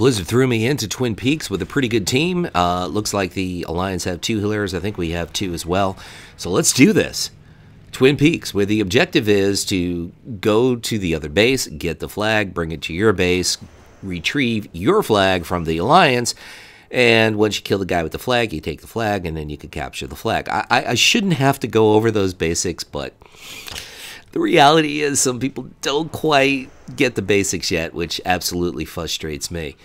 Blizzard threw me into Twin Peaks with a pretty good team. Looks like the Alliance have 2 healers. I think we have 2 as well. So let's do this. Twin Peaks, where the objective is to go to the other base, get the flag, bring it to your base, retrieve your flag from the Alliance, and once you kill the guy with the flag, you take the flag, and then you can capture the flag. I shouldn't have to go over those basics, but the reality is some people don't quite get the basics yet, which absolutely frustrates me.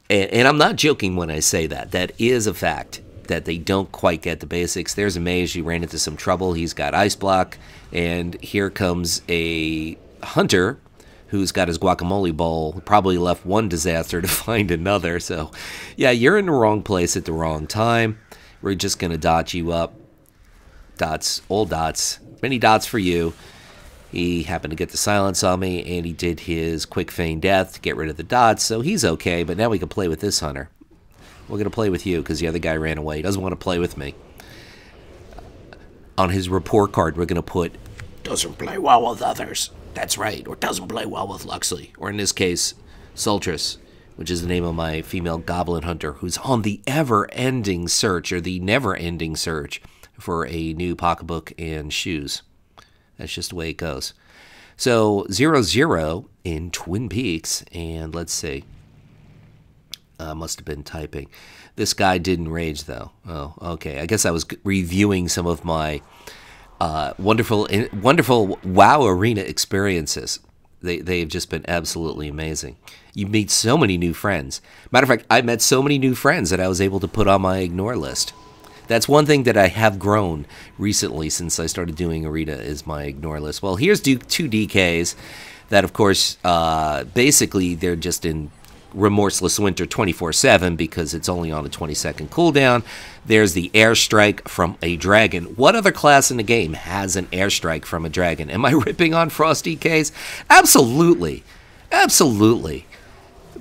And I'm not joking when I say that. That is a fact, that they don't quite get the basics. There's a mage who ran into some trouble. He's got ice block, and here comes a hunter who's got his guacamole bowl. Probably left one disaster to find another. So, yeah, you're in the wrong place at the wrong time. We're just going to dot you up. Dots, all dots. Many dots for you. He happened to get the silence on me, and he did his quick feign death to get rid of the dots, so he's okay. But now we can play with this hunter. We're going to play with you because the other guy ran away. He doesn't want to play with me. On his report card, we're going to put, doesn't play well with others. That's right, or doesn't play well with Luxeley. Or in this case, Sultress, which is the name of my female goblin hunter, who's on the ever-ending search, or the never-ending search, for a new pocketbook and shoes. That's just the way it goes. So 0-0 in Twin Peaks, and let's see. Must have been typing. This guy didn't rage though. Oh, okay. I guess I was reviewing some of my wonderful WoW Arena experiences. They've just been absolutely amazing. You meet so many new friends. Matter of fact, I met so many new friends that I was able to put on my ignore list. That's one thing that I have grown recently since I started doing Arena is my ignore list. Well, here's 2 DKs that, of course, basically they're just in Remorseless Winter 24/7 because it's only on a 20-second cooldown. There's the airstrike from a dragon. What other class in the game has an airstrike from a dragon? Am I ripping on Frost DKs? Absolutely. Absolutely.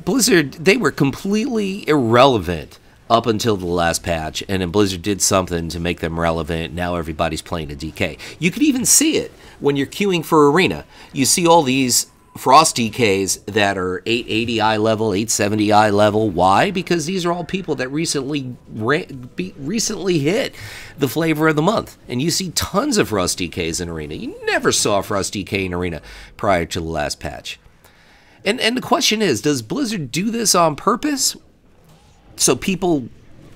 Blizzard, they were completely irrelevant up until the last patch, and then Blizzard did something to make them relevant. Now everybody's playing a DK. You could even see it when you're queuing for Arena. You see all these Frost DKs that are 880 eye level, 870 eye level. Why? Because these are all people that recently hit the flavor of the month. And you see tons of Frost DKs in Arena. You never saw Frost DK in Arena prior to the last patch. And the question is, does Blizzard do this on purpose? So people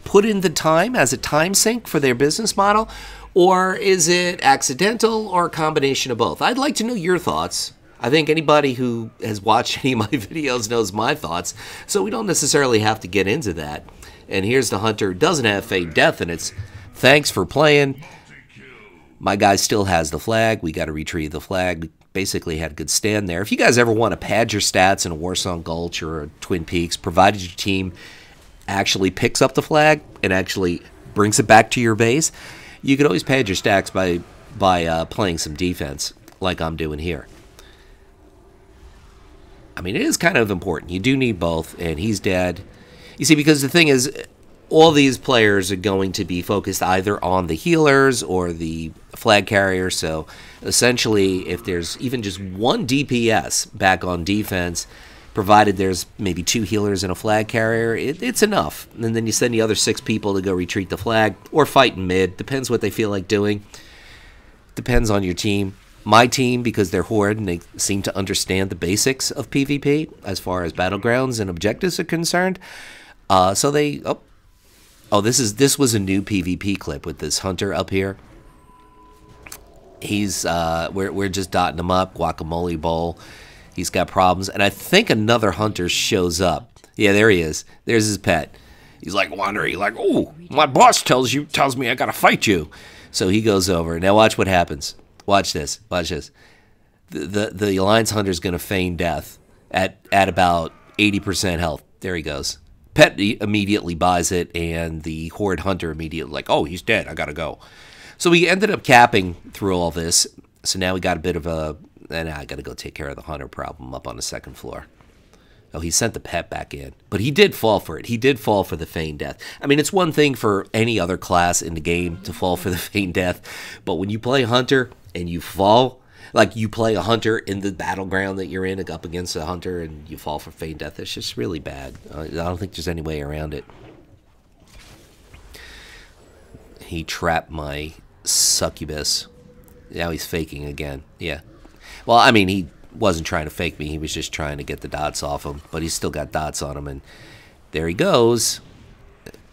put in the time as a time sink for their business model? Or is it accidental or a combination of both? I'd like to know your thoughts. I think anybody who has watched any of my videos knows my thoughts, so we don't necessarily have to get into that. And here's the hunter who doesn't have Fade Death, and it's thanks for playing. My guy still has the flag. We got to retrieve the flag. We basically had a good stand there. If you guys ever want to pad your stats in a Warsong Gulch or a Twin Peaks, provided your team actually picks up the flag and actually brings it back to your base, you can always pad your stacks by playing some defense like I'm doing here. I mean, it is kind of important. You do need both, and he's dead. You see, because the thing is, all these players are going to be focused either on the healers or the flag carrier. So essentially, if there's even just one DPS back on defense, provided there's maybe 2 healers and a flag carrier, it's enough. And then you send the other 6 people to go retreat the flag or fight in mid. Depends what they feel like doing. Depends on your team. My team, because they're Horde and they seem to understand the basics of PvP as far as battlegrounds and objectives are concerned. So they... this was a new PvP clip with this hunter up here. He's... we're just dotting him up. Guacamole bowl. He's got problems. And I think another hunter shows up. Yeah, there he is. There's his pet. He's like wandering. Like, oh, my boss tells me I gotta fight you. So he goes over. Now watch what happens. Watch this. Watch this. The Alliance Hunter's going to feign death at about 80% health. There he goes. Pet immediately buys it, and the Horde Hunter immediately like, oh, he's dead. I got to go. So we ended up capping through all this. So now we got a bit of a... And I got to go take care of the Hunter problem up on the 2nd floor. Oh, he sent the pet back in. But he did fall for it. He did fall for the feign death. I mean, it's one thing for any other class in the game to fall for the feign death. But when you play Hunter and you fall, Like, you play a hunter in the battleground that you're in, up against a hunter, and you fall for feign death. It's just really bad. I don't think there's any way around it. He trapped my succubus. Now he's faking again. Yeah. Well, I mean, he wasn't trying to fake me. He was just trying to get the dots off him. But he's still got dots on him, and there he goes.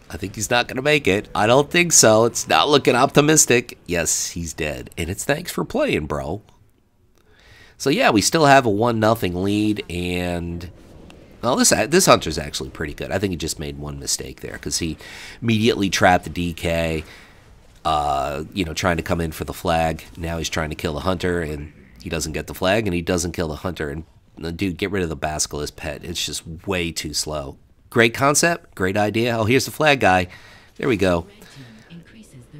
I think he's not going to make it. I don't think so. It's not looking optimistic. Yes, he's dead. And it's thanks for playing, bro. So, yeah, we still have a 1-0 lead. And, well, this hunter's actually pretty good. I think he just made one mistake there because he immediately trapped the DK, you know, trying to come in for the flag. Now he's trying to kill the hunter, and he doesn't get the flag, and he doesn't kill the hunter. And, dude, get rid of the Basilisk pet. It's just way too slow. Great concept, great idea. Oh, here's the flag guy. There we go.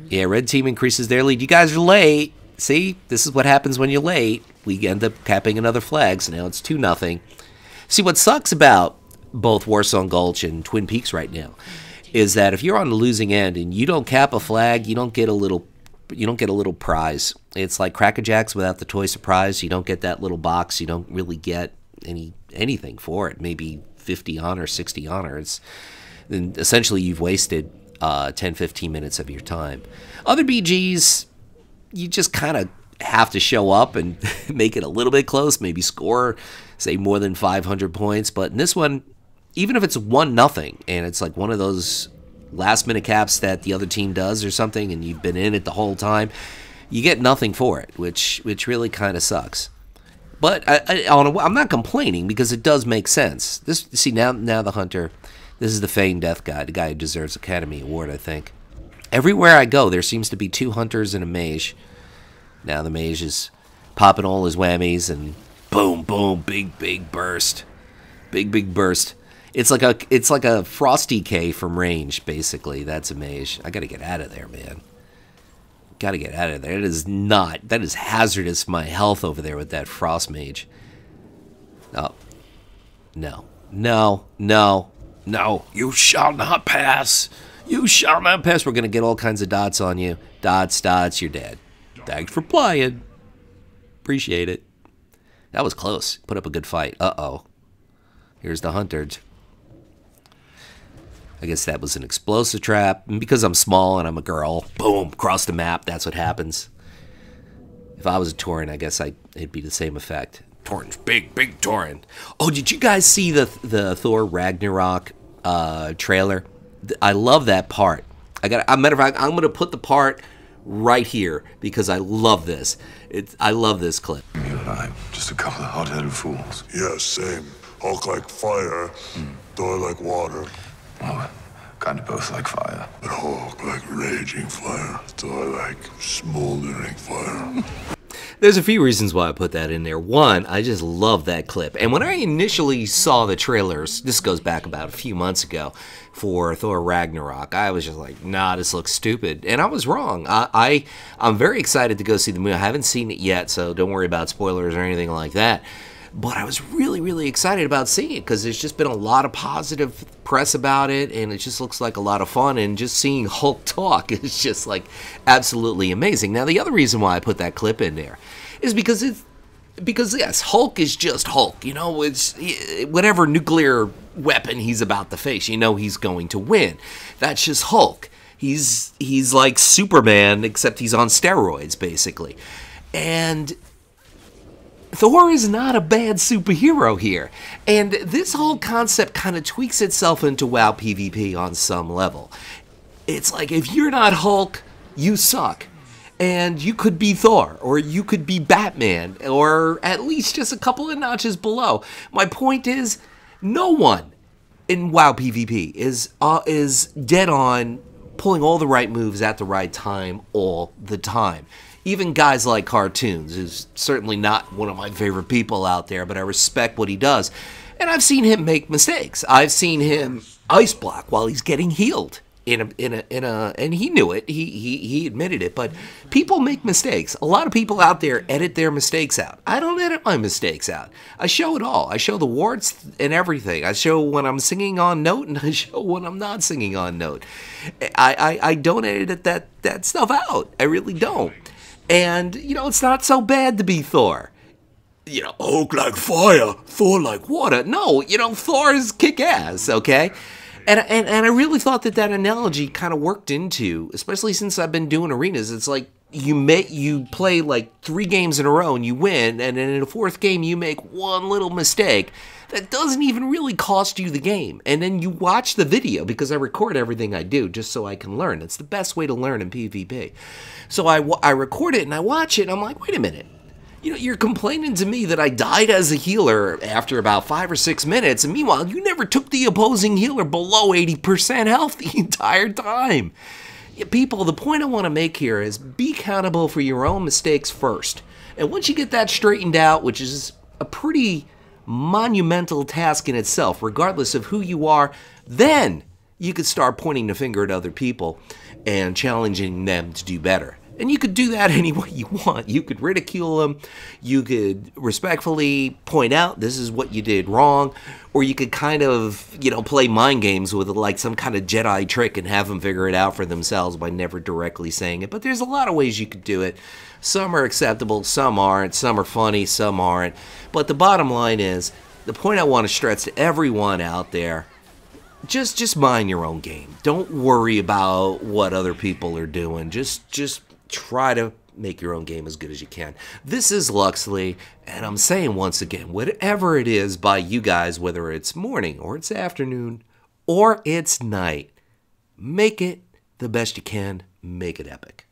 Yeah, red team increases their lead. You guys are late. See, this is what happens when you're late. We end up capping another flag, so now it's 2-0. See, what sucks about both Warsong Gulch and Twin Peaks right now is that if you're on the losing end and you don't cap a flag, you don't get a little prize. It's like Cracker Jacks without the toy surprise. You don't get that little box. You don't really get anything for it. Maybe 50 honor, 60 honors. Then essentially you've wasted 10-15 minutes of your time. Other BGs, you just kind of have to show up and make it a little bit close, maybe score, say, more than 500 points. But in this one, even if it's 1-0 and it's like one of those last-minute caps that the other team does or something and you've been in it the whole time, you get nothing for it, which really kind of sucks. But I'm not complaining because it does make sense. See, now the hunter, this is the feigned death guy, the guy who deserves Academy Award, I think. Everywhere I go, there seems to be 2 hunters and a mage. Now the mage is popping all his whammies and boom, boom, big burst, big burst. It's like a Frosty K from range, basically. That's a mage. I gotta get out of there, man. Gotta get out of there. That is hazardous for my health over there with that frost mage. Oh. No. You shall not pass. You shall not pass. We're gonna get all kinds of dots on you. Dots, you're dead. Thanks for playing. Appreciate it. That was close. Put up a good fight. Uh-oh. Here's the hunter. I guess that was an explosive trap. And because I'm small and I'm a girl, boom, across the map, that's what happens. If I was a Tauren, I guess it'd be the same effect. Tauren's big Tauren. Oh, did you guys see the Thor Ragnarok trailer? I love that part. Matter of fact, I'm going to put the part right here because I love this. I love this clip. You and I, just a couple of hot-headed fools. Yeah, same. Hulk like fire, Thor like water. Well, kind of both like fire. But Hulk like raging fire, Thor like smoldering fire. There's a few reasons why I put that in there. One, I just love that clip. And when I initially saw the trailers, this goes back about a few months ago, for Thor Ragnarok, I was just like, nah, this looks stupid. And I was wrong. I'm very excited to go see the movie. I haven't seen it yet, so don't worry about spoilers or anything like that. But I was really excited about seeing it because there's just been a lot of positive press about it, and it just looks like a lot of fun. And just seeing Hulk talk is just like absolutely amazing. Now, the other reason why I put that clip in there is because yes, Hulk is just Hulk. You know, it's whatever nuclear weapon he's about to face, you know he's going to win. That's just Hulk. He's like Superman, except he's on steroids, basically. And Thor is not a bad superhero here. And this whole concept kind of tweaks itself into WoW PvP on some level. It's like, if you're not Hulk, you suck. And you could be Thor, or you could be Batman, or at least just a couple of notches below. My point is, no one in WoW PvP is dead on pulling all the right moves at the right time all the time. Even guys like Cartoons, who's certainly not one of my favorite people out there, but I respect what he does. And I've seen him make mistakes. I've seen him ice block while he's getting healed. And he knew it. He admitted it. But people make mistakes. A lot of people out there edit their mistakes out. I don't edit my mistakes out. I show it all. I show the warts and everything. I show when I'm singing on note, and I show when I'm not singing on note. I don't edit that stuff out. I really don't. And, it's not so bad to be Thor. Hulk like fire, Thor like water. No, Thor is kick-ass, okay? And I really thought that analogy kind of worked into, especially since I've been doing arenas. It's like you play like 3 games in a row and you win, and then in the 4th game you make one little mistake that doesn't even really cost you the game. And then you watch the video, because I record everything I do just so I can learn. It's the best way to learn in PvP. So I record it and I watch it and I'm like, wait a minute. You're complaining to me that I died as a healer after about 5 or 6 minutes, and meanwhile, you never took the opposing healer below 80% health the entire time. People, the point I want to make here is be accountable for your own mistakes first. And once you get that straightened out, which is a pretty monumental task in itself, regardless of who you are, then you could start pointing the finger at other people and challenging them to do better. And you could do that any way you want. You could ridicule them. You could respectfully point out this is what you did wrong. Or you could kind of, play mind games with like some kind of Jedi trick and have them figure it out for themselves by never directly saying it. But there's a lot of ways you could do it. Some are acceptable, some aren't. Some are funny, some aren't. But the bottom line is, the point I want to stress to everyone out there, just mind your own game. Don't worry about what other people are doing. Just try to make your own game as good as you can. This is Luxeley, and I'm saying once again, whatever it is by you guys, whether it's morning or it's afternoon or it's night, make it the best you can. Make it epic.